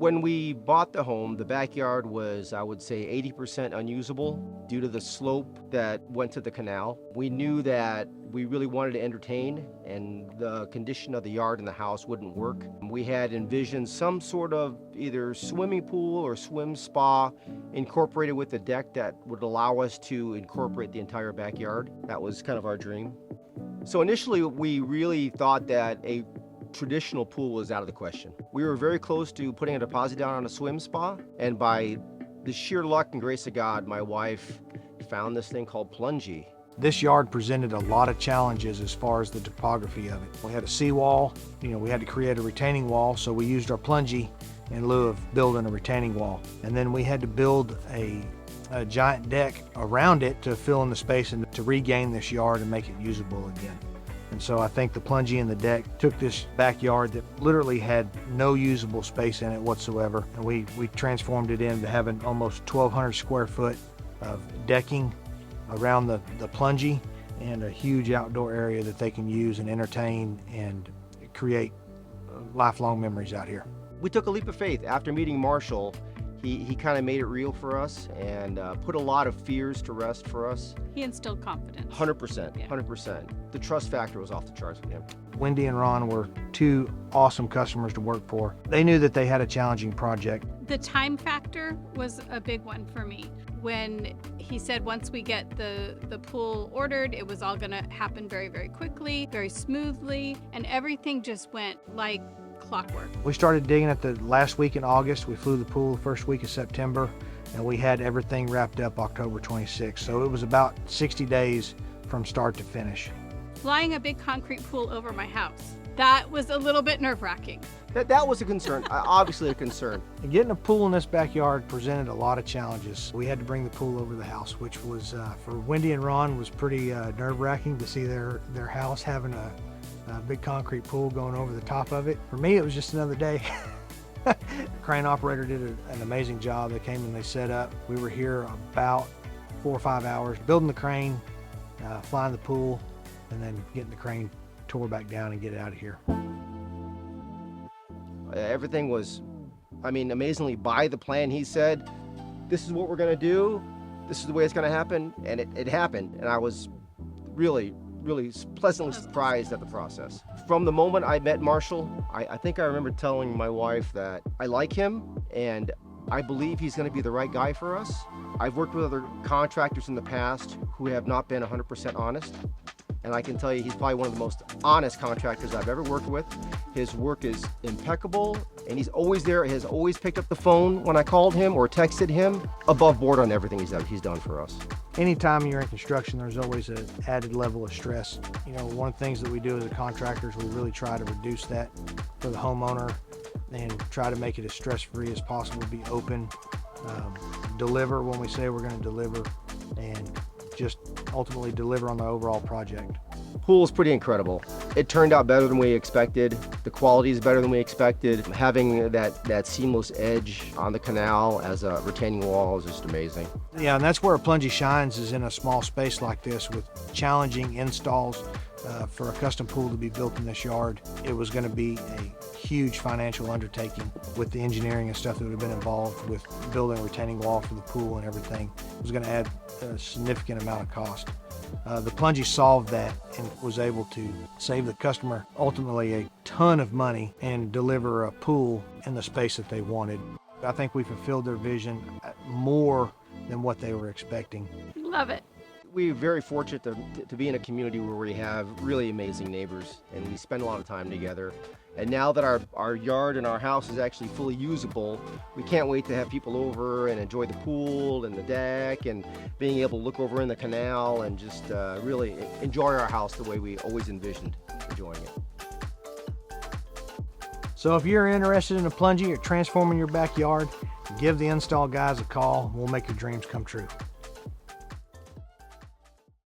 When we bought the home, the backyard was, I would say, 80% unusable due to the slope that went to the canal. We knew that we really wanted to entertain, and the condition of the yard and the house wouldn't work. We had envisioned some sort of either swimming pool or swim spa incorporated with the deck that would allow us to incorporate the entire backyard. That was kind of our dream. So initially, we really thought that a traditional pool was out of the question. We were very close to putting a deposit down on a swim spa, and by the sheer luck and grace of God, my wife found this thing called Plungie. This yard presented a lot of challenges as far as the topography of it. We had a seawall, we had to create a retaining wall, so we used our Plungie in lieu of building a retaining wall. And then we had to build a giant deck around it to fill in the space and to regain this yard and make it usable again. And so I think the Plungie and the deck took this backyard that literally had no usable space in it whatsoever, and we transformed it into having almost 1,200 square foot of decking around the Plungie and a huge outdoor area that they can use and entertain and create lifelong memories out here. We took a leap of faith. After meeting Marshall, he kind of made it real for us and put a lot of fears to rest for us. He instilled confidence. 100%, Yeah. 100%. The trust factor was off the charts with him. Wendy and Ron were two awesome customers to work for. They knew that they had a challenging project. The time factor was a big one for me. When he said once we get the pool ordered, it was all gonna happen very, very quickly, very smoothly, and everything just went like clockwork. We started digging at the last week in August. We flew the pool the first week of September, and we had everything wrapped up October 26th. So it was about 60 days from start to finish. Flying a big concrete pool over my house, that was a little bit nerve-wracking. That was a concern, obviously a concern. And getting a pool in this backyard presented a lot of challenges. We had to bring the pool over the house, which was, for Wendy and Ron, was pretty nerve-wracking to see their house having a big concrete pool going over the top of it. For me, it was just another day. The crane operator did an amazing job. They came and they set up. We were here about 4 or 5 hours building the crane, flying the pool, and then getting the crane tore back down and get it out of here. Everything was, amazingly by the plan. He said, this is what we're gonna do, this is the way it's gonna happen, and it happened. And I was really pleasantly surprised at the process. From the moment I met Marshall, I think I remember telling my wife that I like him and I believe he's gonna be the right guy for us. I've worked with other contractors in the past who have not been 100% honest. And I can tell you he's probably one of the most honest contractors I've ever worked with. His work is impeccable, and he's always there. He has always picked up the phone when I called him or texted him, above board on everything he's done for us. Anytime you're in construction, there's always an added level of stress. One of the things that we do as a contractor is we really try to reduce that for the homeowner and try to make it as stress-free as possible, be open, deliver when we say we're going to deliver, and just ultimately deliver on the overall project. Pool is pretty incredible. It turned out better than we expected. The quality is better than we expected. Having that seamless edge on the canal as a retaining wall is just amazing. Yeah, and that's where a Plungie shines, is in a small space like this with challenging installs. For a custom pool to be built in this yard, it was going to be a huge financial undertaking with the engineering and stuff that would have been involved with building a retaining wall for the pool and everything. It was going to add a significant amount of cost. The Plungie solved that and was able to save the customer ultimately a ton of money and deliver a pool in the space that they wanted. I think we fulfilled their vision more than what they were expecting. Love it. We're very fortunate to be in a community where we have really amazing neighbors, and we spend a lot of time together. And now that our yard and our house is actually fully usable, we can't wait to have people over and enjoy the pool and the deck and being able to look over in the canal and just really enjoy our house the way we always envisioned enjoying it. So if you're interested in a Plungie or transforming your backyard, give the install guys a call. We'll make your dreams come true.